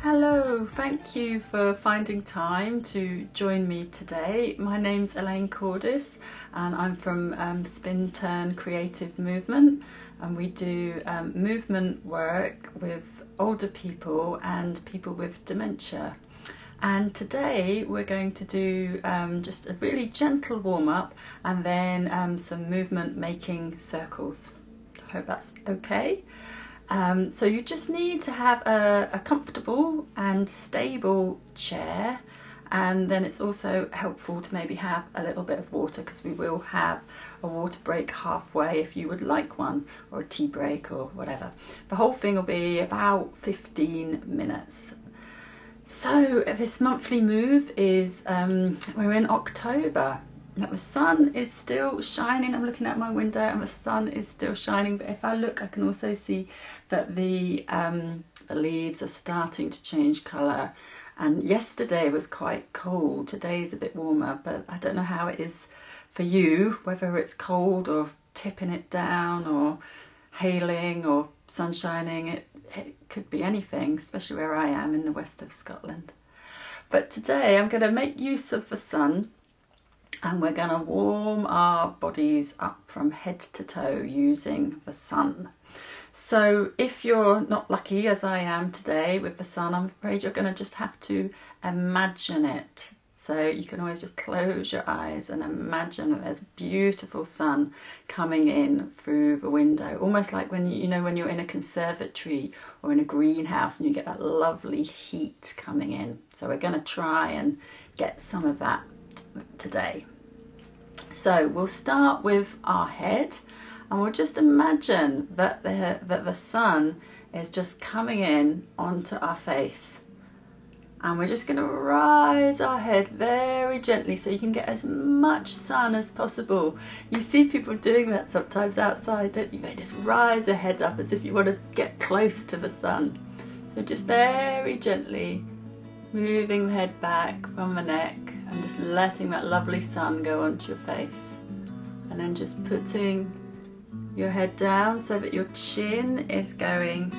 Hello, thank you for finding time to join me today. My name's Elaine Cordis and I'm from Spin Turn Creative Movement, and we do movement work with older people and people with dementia. And today we're going to do just a really gentle warm-up and then some movement making circles. I hope that's okay. So you just need to have a comfortable and stable chair, and then it's also helpful to maybe have a little bit of water, because we will have a water break halfway if you would like one, or a tea break or whatever. The whole thing will be about 15 minutes. So this monthly move is, we're in October. Now the sun is still shining. I'm looking out my window and the sun is still shining, but if I look I can also see that the leaves are starting to change colour, and yesterday was quite cold. Today is a bit warmer, but I don't know how it is for you, whether it's cold or tipping it down or hailing or sun shining. It could be anything, especially where I am in the west of Scotland. But today I'm going to make use of the sun, and we're going to warm our bodies up from head to toe using the sun. So if you're not lucky as I am today with the sun, I'm afraid you're going to just have to imagine it. So you can always just close your eyes and imagine that there's beautiful sun coming in through the window, almost like when when you're in a conservatory or in a greenhouse and you get that lovely heat coming in. So we're going to try and get some of that today. So we'll start with our head, and we'll just imagine that the sun is just coming in onto our face, and we're just going to rise our head very gently so you can get as much sun as possible. You see people doing that sometimes outside, don't you? They just rise their heads up as if you want to get close to the sun. So just very gently moving the head back from the neck and just letting that lovely sun go onto your face, and then just putting your head down so that your chin is going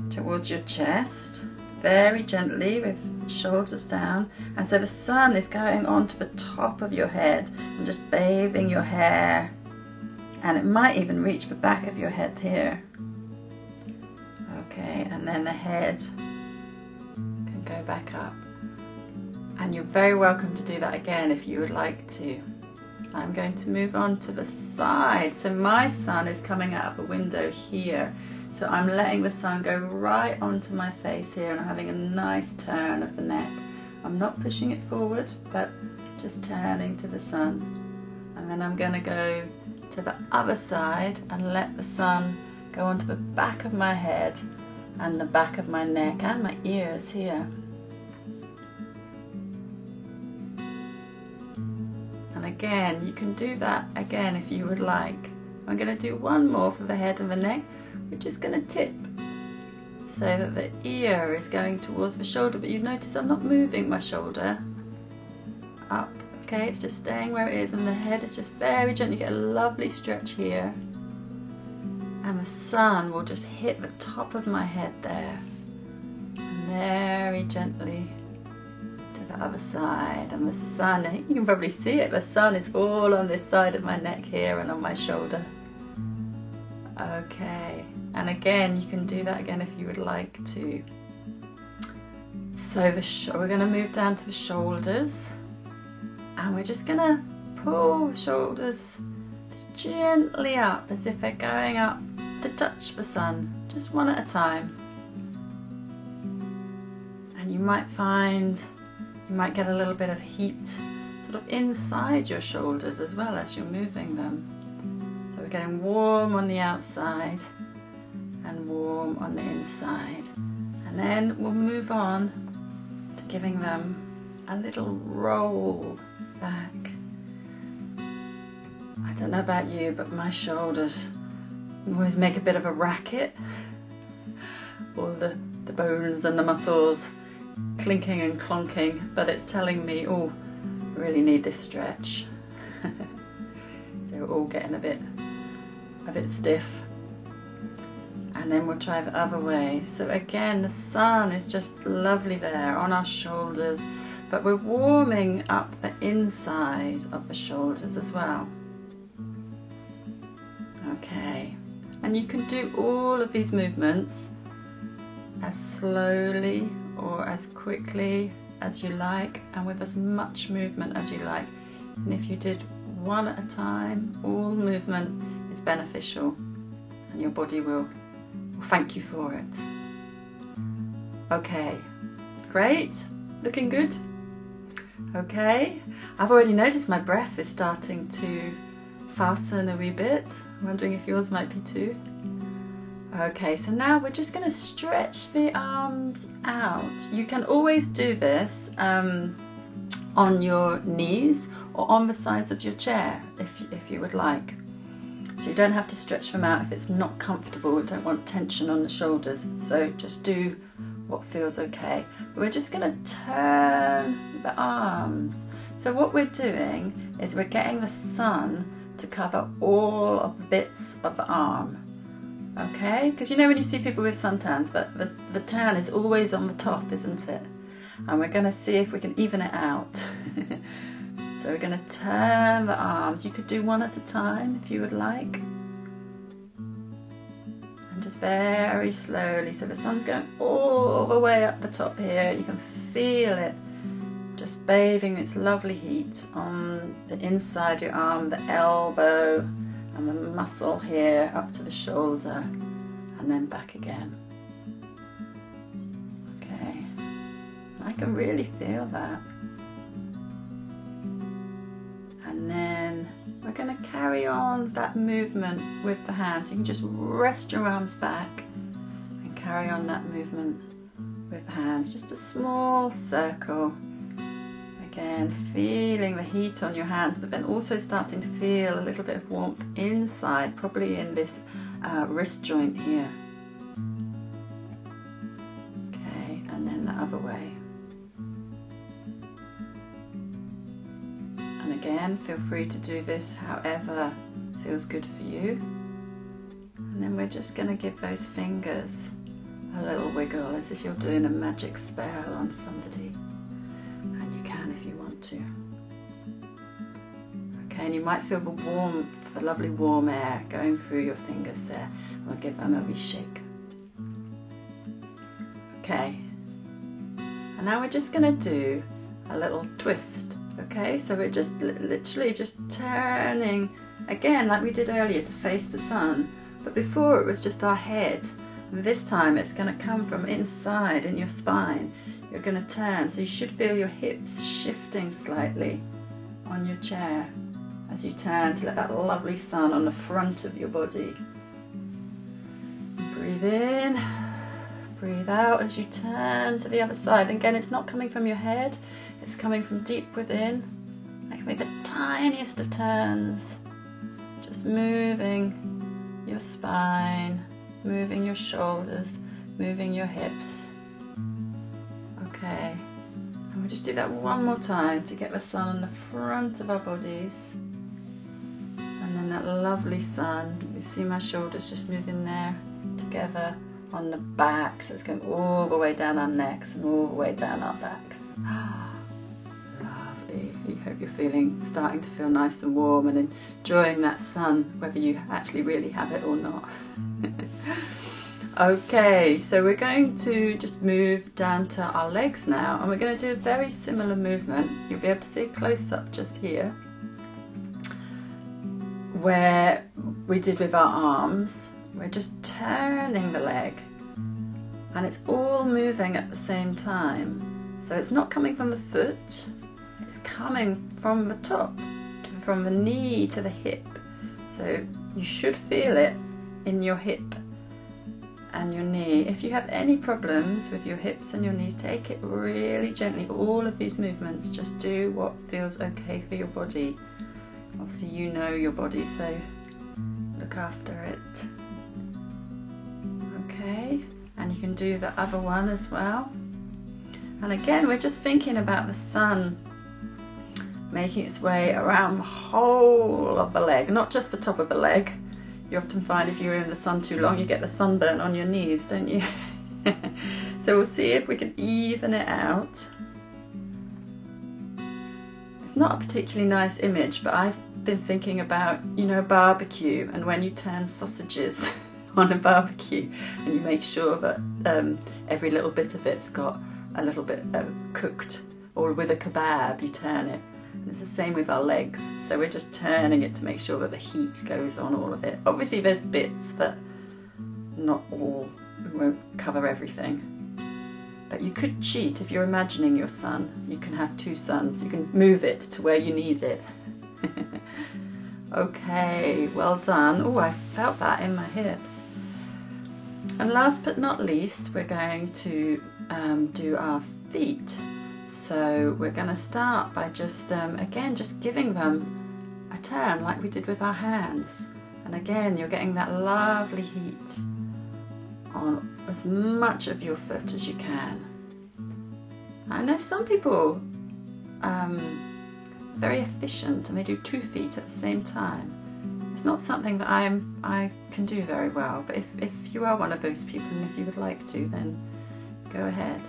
towards your chest very gently with shoulders down, and so the sun is going onto the top of your head and just bathing your hair, and it might even reach the back of your head here. Okay, and then the head can go back up, and you're very welcome to do that again if you would like to. I'm going to move on to the side. So my sun is coming out of the window here, so I'm letting the sun go right onto my face here, and I'm having a nice turn of the neck. I'm not pushing it forward, but just turning to the sun. And then I'm going to go to the other side and let the sun go onto the back of my head and the back of my neck and my ears here. And again, you can do that again if you would like. I'm going to do one more for the head and the neck. We're just going to tip so that the ear is going towards the shoulder, but you notice I'm not moving my shoulder up. Okay, it's just staying where it is, and the head is just very gently. You get a lovely stretch here, and the sun will just hit the top of my head there, and very gently to the other side. And the sun, I think you can probably see it, the sun is all on this side of my neck here and on my shoulder. Okay, and again you can do that again if you would like to. So we're going to move down to the shoulders, and we're just going to pull the shoulders just gently up as if they're going up to touch the sun, just one at a time. And you might find you might get a little bit of heat sort of inside your shoulders as well as you're moving them. So we're getting warm on the outside and warm on the inside. And then we'll move on to giving them a little roll back. I don't know about you, but my shoulders always make a bit of a racket. All the bones and the muscles clinking and clonking, but it's telling me, oh, I really need this stretch. They're all getting a bit stiff. And then we'll try the other way. So again, the sun is just lovely there on our shoulders, but we're warming up the inside of the shoulders as well. Okay, and you can do all of these movements as slowly or as quickly as you like, and with as much movement as you like. And if you did one at a time, all movement is beneficial, and your body will thank you for it. Okay, great, looking good. Okay, I've already noticed my breath is starting to fasten a wee bit. I'm wondering if yours might be too. Okay, so now we're just going to stretch the arms out. You can always do this on your knees or on the sides of your chair if you would like. So you don't have to stretch them out if it's not comfortable. We don't want tension on the shoulders, so just do what feels okay. We're just going to turn the arms. So what we're doing is we're getting the sun to cover all of the bits of the arm. Okay, because you know when you see people with suntans, but the tan is always on the top, isn't it? And we're going to see if we can even it out. So we're going to turn the arms. You could do one at a time if you would like. And just very slowly. So the sun's going all the way up the top here. You can feel it just bathing its lovely heat on the inside of your arm, the elbow, and the muscle here up to the shoulder, and then back again. Okay, I can really feel that. And then we're going to carry on that movement with the hands. You can just rest your arms back and carry on that movement with the hands. Just a small circle. Again, feeling the heat on your hands, but then also starting to feel a little bit of warmth inside, probably in this wrist joint here. Okay, and then the other way. And again, feel free to do this however feels good for you. And then we're just going to give those fingers a little wiggle as if you're doing a magic spell on somebody. If you want to. Okay, and you might feel the warmth, the lovely warm air going through your fingers there. We'll give them a wee shake. Okay, and now we're just going to do a little twist. Okay, so we're just literally just turning again like we did earlier to face the sun, but before it was just our head, and this time it's going to come from inside in your spine. You're going to turn, so you should feel your hips shifting slightly on your chair as you turn to let that lovely sun on the front of your body. Breathe in, breathe out as you turn to the other side. And again, it's not coming from your head, it's coming from deep within. I can make the tiniest of turns, just moving your spine, moving your shoulders, moving your hips. Okay, and we'll just do that one more time to get the sun on the front of our bodies. And then that lovely sun, you see my shoulders just moving there together on the back, so it's going all the way down our necks and all the way down our backs. Lovely. I hope you're starting to feel nice and warm and enjoying that sun, whether you actually really have it or not. Okay, so we're going to just move down to our legs now, and we're going to do a very similar movement. You'll be able to see a close-up just here, where we did with our arms. We're just turning the leg, and it's all moving at the same time. So it's not coming from the foot, it's coming from the top, from the knee to the hip. So you should feel it in your hip and your knee. If you have any problems with your hips and your knees, take it really gently. All of these movements, just do what feels okay for your body. Obviously you know your body, so look after it. Okay, and you can do the other one as well. And again, we're just thinking about the sun making its way around the whole of the leg, not just the top of the leg. You often find if you're in the sun too long, you get the sunburn on your knees, don't you? So we'll see if we can even it out. It's not a particularly nice image, but I've been thinking about, you know, barbecue, and when you turn sausages on a barbecue and you make sure that every little bit of it's got a little bit cooked, or with a kebab you turn it. And it's the same with our legs, so we're just turning it to make sure that the heat goes on all of it. Obviously there's bits that not all, we won't cover everything. But you could cheat if you're imagining your sun. You can have two suns. You can move it to where you need it. Okay, well done. Oh, I felt that in my hips. And last but not least, we're going to do our feet. So we're going to start by just, again, just giving them a turn like we did with our hands. And again, you're getting that lovely heat on as much of your foot as you can. I know some people very efficient and they do 2 feet at the same time. It's not something that I can do very well, but if you are one of those people and if you would like to, then go ahead.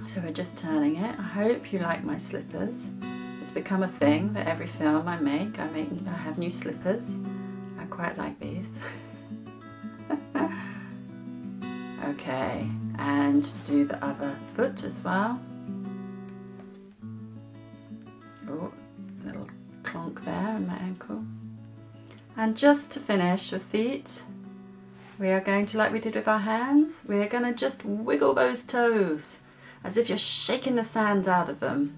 So we're just turning it. I hope you like my slippers. It's become a thing that every film I make, I have new slippers. I quite like these. Okay, and do the other foot as well. Oh, little clonk there in my ankle. And just to finish with feet, we are going to, like we did with our hands, we are going to just wiggle those toes as if you're shaking the sand out of them,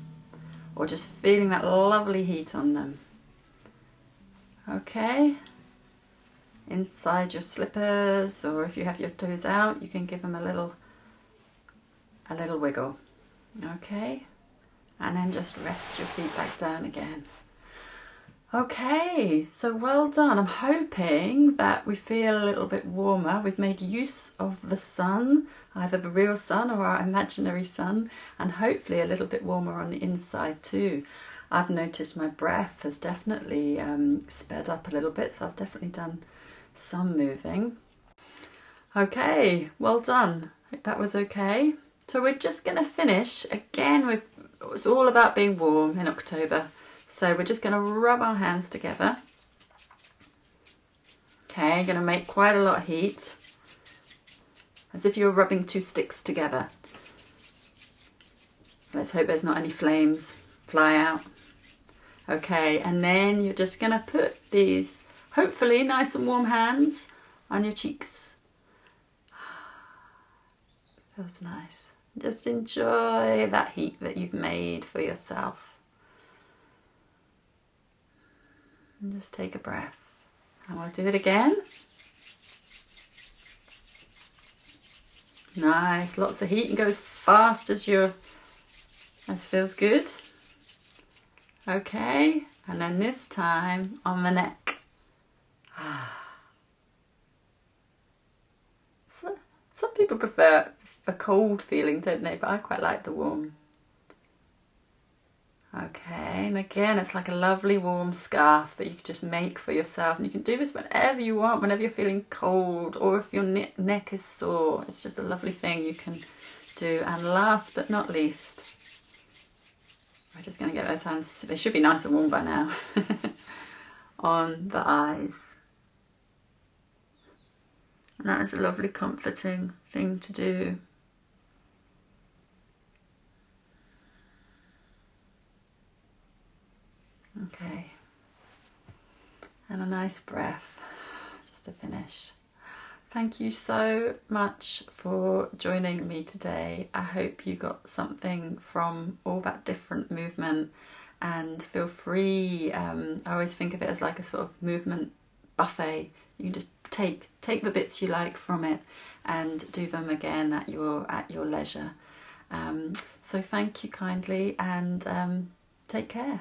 or just feeling that lovely heat on them. Okay. Inside your slippers, or if you have your toes out, you can give them a little wiggle. Okay, and then just rest your feet back down again. Okay, so well done. I'm hoping that we feel a little bit warmer. We've made use of the sun, either the real sun or our imaginary sun, and hopefully a little bit warmer on the inside too. I've noticed my breath has definitely sped up a little bit, so I've definitely done some moving. Okay, well done. Hope that was okay. So we're just going to finish again with, it's all about being warm in October. So we're just going to rub our hands together. Okay, going to make quite a lot of heat, as if you're rubbing 2 sticks together. Let's hope there's not any flames fly out. Okay, and then you're just going to put these hopefully nice and warm hands on your cheeks. Feels nice. Just enjoy that heat that you've made for yourself. And just take a breath. And we'll do it again. Nice, lots of heat, and go as fast as feels good. Okay, and then this time on the neck. Some people prefer a cold feeling, don't they? But I quite like the warm. Okay, and again, it's like a lovely warm scarf that you can just make for yourself. And you can do this whenever you want, whenever you're feeling cold, or if your neck is sore. It's just a lovely thing you can do. And last but not least, we're just going to get those hands, they should be nice and warm by now, on the eyes. And that is a lovely comforting thing to do. Okay, and a nice breath just to finish. Thank you so much for joining me today. I hope you got something from all that different movement, and feel free, I always think of it as like a sort of movement buffet. You can just take the bits you like from it and do them again at your leisure. So thank you kindly, and take care.